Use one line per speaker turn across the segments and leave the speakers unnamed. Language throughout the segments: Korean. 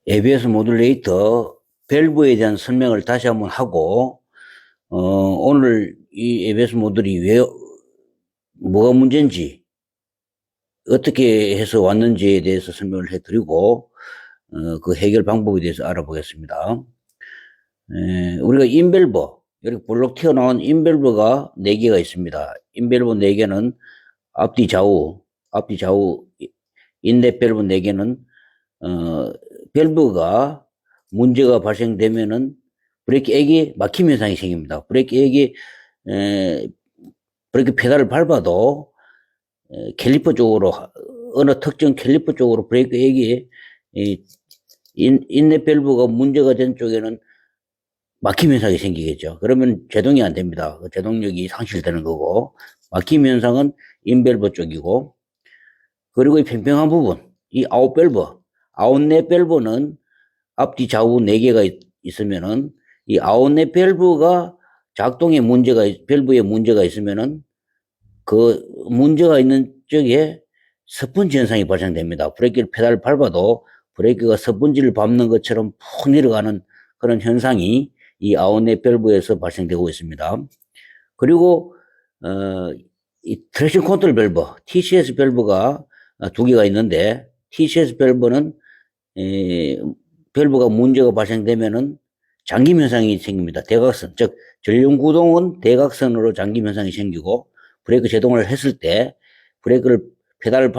ABS 모듈레이터 밸브에 대한 설명을 다시 한번 하고, 오늘 이 ABS 모듈이 뭐가 문제인지, 어떻게 해서 왔는지에 대해서 설명을 해드리고, 그 해결 방법에 대해서 알아보겠습니다. 우리가 인밸브, 이렇게 볼록 튀어나온 인밸브가 4개가 있습니다. 인밸브 4개는 앞뒤 좌우, 인넷 밸브 4개는, 밸브가 문제가 발생되면은 브레이크 액이 막힘 현상이 생깁니다. 브레이크 액이, 브레이크 페달을 밟아도, 캘리퍼 쪽으로, 어느 특정 캘리퍼 쪽으로 브레이크 액이, 인넷 밸브가 문제가 된 쪽에는 막힘 현상이 생기겠죠. 그러면 제동이 안 됩니다. 그 제동력이 상실되는 거고, 막힘 현상은 인밸브 쪽이고, 그리고 이 팽팽한 부분, 이 아웃넷 밸브는 앞뒤 좌우 4개가 있으면은, 이 아웃넷 밸브가 작동에 밸브에 문제가 있으면은, 그 문제가 있는 쪽에 스펀지 현상이 발생됩니다. 브레이크를 페달을 밟아도 브레이크가 스펀지를 밟는 것처럼 푹 내려가는 그런 현상이 이 아웃넷 밸브에서 발생되고 있습니다. 그리고, 이 트랙션 컨트롤 밸브, TCS 밸브가 2개가 있는데, TCS 밸브는, 밸브가 문제가 발생되면은 잠김 현상이 생깁니다. 대각선, 즉, 전륜구동은 대각선으로 잠김 현상이 생기고, 브레이크 제동을 했을 때, 페달을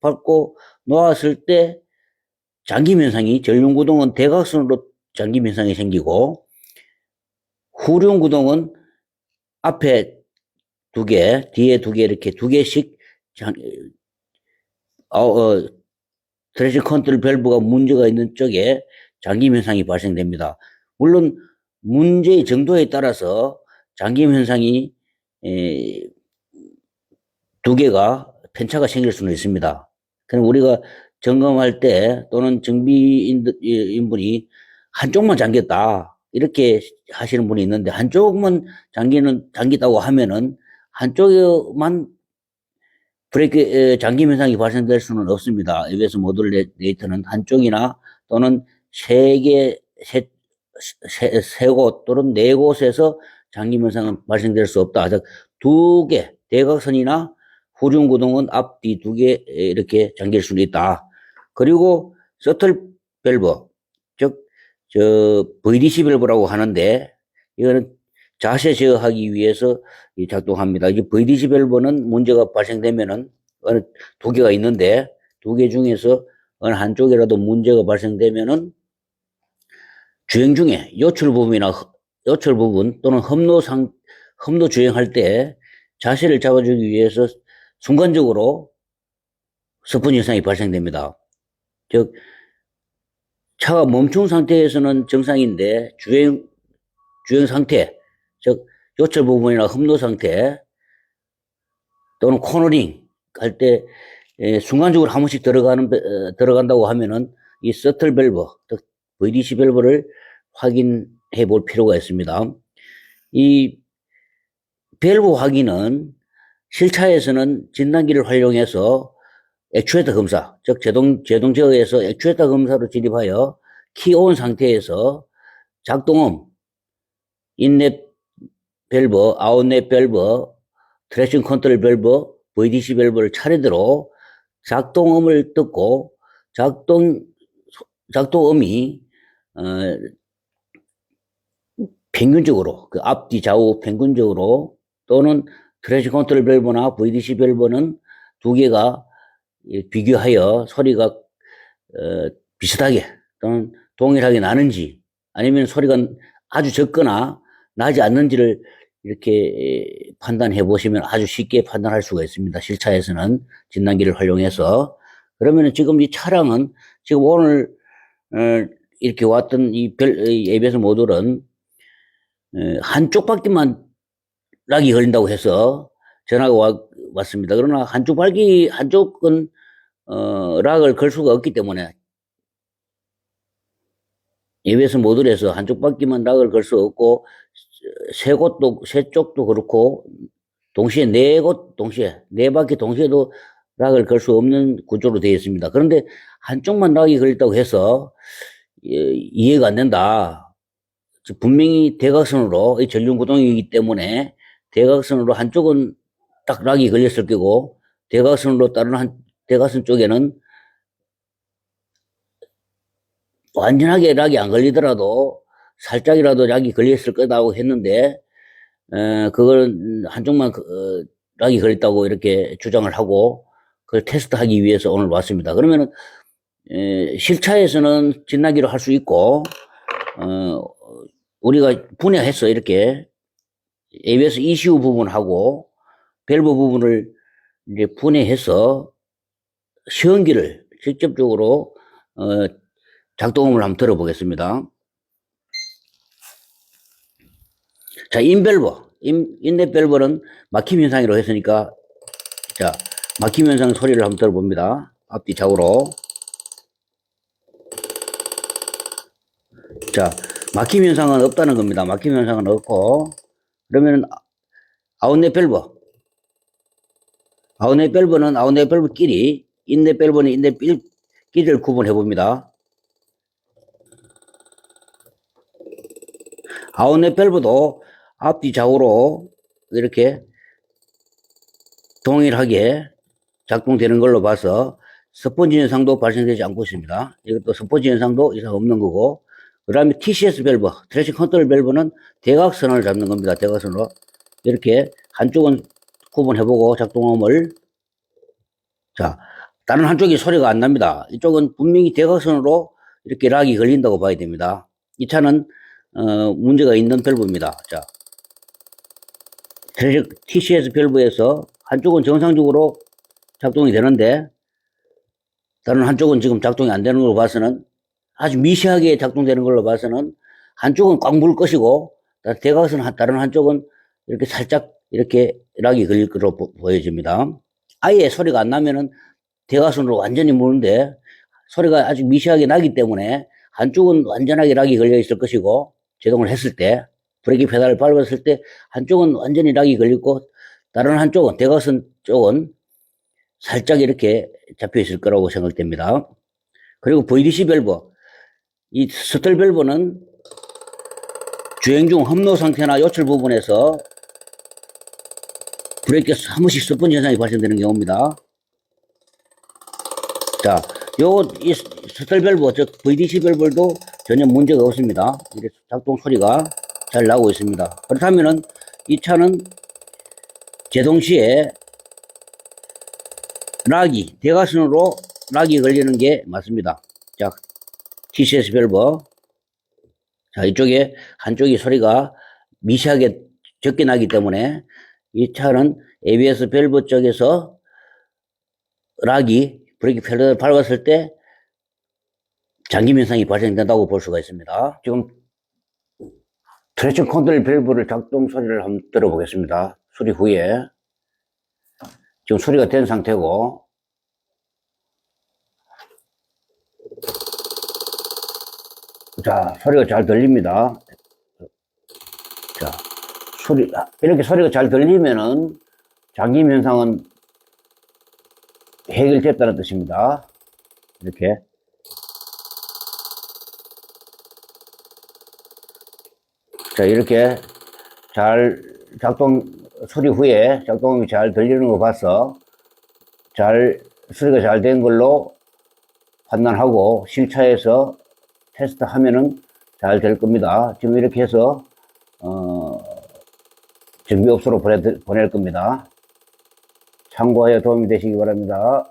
밟고 놓았을 때, 잠김 현상이, 전륜구동은 대각선으로 잠김 현상이 생기고, 후륜구동은 앞에 2개, 뒤에 2개, 이렇게 2개씩, 트랙션 컨트롤 밸브가 문제가 있는 쪽에 잠김 현상이 발생됩니다. 물론 문제의 정도에 따라서 잠김 현상이 2개가 편차가 생길 수는 있습니다. 그럼 우리가 점검할 때 또는 정비인분이 한쪽만 잠겼다 이렇게 하시는 분이 있는데, 한쪽만 잠겼다고 하면은 한쪽만 브레이크 잠김 현상이 발생될 수는 없습니다. ABS 모듈레이터는 한쪽이나 또는 세 곳 또는 4곳에서 잠김 현상은 발생될 수 없다. 즉 2개, 대각선이나 후륜구동은 앞뒤 2개 이렇게 잠길 수는 있다. 그리고 서틀 밸브, 즉 VDC 밸브라고 하는데, 이거는 자세 제어하기 위해서 작동합니다. 이 VDC 밸브는 문제가 발생되면은 어느 2개가 있는데, 2개 중에서 어느 한쪽이라도 문제가 발생되면은 주행 중에 요철 부분 또는 험로 주행할 때 자세를 잡아주기 위해서 순간적으로 스펀지 현상이 발생됩니다. 즉, 차가 멈춘 상태에서는 정상인데 주행 상태, 즉 요철 부분이나 험로 상태 또는 코너링 할 때 순간적으로 한 번씩 들어간다고 하면은 이 서틀 밸브, 즉 VDC 밸브를 확인해 볼 필요가 있습니다. 이 밸브 확인은 실차에서는 진단기를 활용해서 액추에이터 검사, 즉 제동 제어에서 액추에이터 검사로 진입하여 키온 상태에서 작동음, 인넷 밸브, 아웃넷 밸브, 트랙션 컨트롤 밸브, VDC 밸브를 차례대로 작동음을 듣고 작동음이 평균적으로, 그 앞뒤 좌우 평균적으로, 또는 트랙션 컨트롤 밸브나 VDC 밸브는 2개가 비교하여 소리가 비슷하게 또는 동일하게 나는지, 아니면 소리가 아주 적거나 나지 않는지를 이렇게 판단해 보시면 아주 쉽게 판단할 수가 있습니다. 실차에서는 진단기를 활용해서. 그러면 지금 이 차량은 지금 오늘 이렇게 왔던 이 ABS 모듈은 한쪽 바퀴만 락이 걸린다고 해서 전화가 왔습니다. 그러나 한쪽은 락을 걸 수가 없기 때문에, ABS 모듈에서 한쪽 바퀴만 락을 걸 수 없고, 세 쪽도 그렇고, 동시에 4바퀴 동시에도 락을 걸 수 없는 구조로 되어 있습니다. 그런데 한쪽만 락이 걸렸다고 해서 이해가 안 된다. 분명히 대각선으로 이 전륜구동이기 때문에 대각선으로 한쪽은 딱 락이 걸렸을 거고 대각선으로 다른 대각선 쪽에는 완전하게 락이 안 걸리더라도 살짝이라도 락이 걸렸을 거다고 했는데 그걸 한쪽만 락이 걸렸다고 이렇게 주장을 하고 그걸 테스트하기 위해서 오늘 왔습니다. 그러면은 실차에서는 진나기로 할 수 있고 우리가 분해해서 이렇게 ABS ECU 부분하고 밸브 부분을 이제 분해해서 시험기를 직접적으로 작동음을 한번 들어보겠습니다. 자, 인넷 밸브는 막힘 현상이라고 했으니까 자, 막힘 현상 소리를 한번 들어봅니다. 앞뒤 좌우로. 자, 막힘 현상은 없다는 겁니다. 막힘 현상은 없고 그러면 아웃넷 밸브는 아웃넷 밸브끼리 인넷 밸브는 인넷 끼리를 구분해 봅니다. 아웃넷 밸브도 앞뒤 좌우로 이렇게 동일하게 작동되는 걸로 봐서 스펀지 현상도 발생되지 않고 있습니다. 이것도 스펀지 현상도 이상 없는 거고 그 다음에 TCS 밸브, 트래식 컨트롤 밸브는 대각선을 잡는 겁니다. 대각선으로 이렇게 한쪽은 구분해보고 작동음을 자 다른 한쪽이 소리가 안 납니다. 이쪽은 분명히 대각선으로 이렇게 락이 걸린다고 봐야 됩니다. 이 차는 문제가 있는 밸브입니다. 자, TCS 밸브에서 한쪽은 정상적으로 작동이 되는데 다른 한쪽은 지금 작동이 안 되는 걸로 봐서는 아주 미세하게 작동되는 걸로 봐서는 한쪽은 꽉 물 것이고 대각선 다른 한쪽은 이렇게 살짝 이렇게 락이 걸릴 것으로 보여집니다. 아예 소리가 안 나면은 대각선으로 완전히 무는데 소리가 아주 미세하게 나기 때문에 한쪽은 완전하게 락이 걸려 있을 것이고 제동을 했을 때 브레이크 페달을 밟았을 때 한쪽은 완전히 락이 걸리고 다른 한쪽은 대각선 쪽은 살짝 이렇게 잡혀 있을 거라고 생각됩니다. 그리고 VDC 밸브, 이 스틀 밸브는 주행 중 험로 상태나 요철 부분에서 브레이크에서 한 번씩 스펀지 현상이 발생되는 경우입니다. 자, 이 스틀 밸브, 즉 VDC 밸브도 전혀 문제가 없습니다. 이게 작동 소리가 잘 나오고 있습니다. 그렇다면은 이 차는 제동 시에 대각선으로 락이 걸리는 게 맞습니다. 자, TCS 밸브. 자, 이쪽에 한쪽이 소리가 미세하게 적게 나기 때문에 이 차는 ABS 밸브 쪽에서 브레이크 페달을 밟았을 때 잠김 현상이 발생된다고 볼 수가 있습니다. 지금 트랙션 컨트롤 밸브를 작동 소리를 한번 들어보겠습니다. 수리 후에. 지금 수리가 된 상태고 자, 소리가 잘 들립니다. 자, 이렇게 소리가 잘 들리면은 잠김 현상은 해결됐다는 뜻입니다. 이렇게. 자, 이렇게 수리 후에 작동이 잘 들리는 거 봐서 수리가 잘 된 걸로 판단하고 실차에서 테스트 하면은 잘 될 겁니다. 지금 이렇게 해서, 정비업소로 보낼 겁니다. 참고하여 도움이 되시기 바랍니다.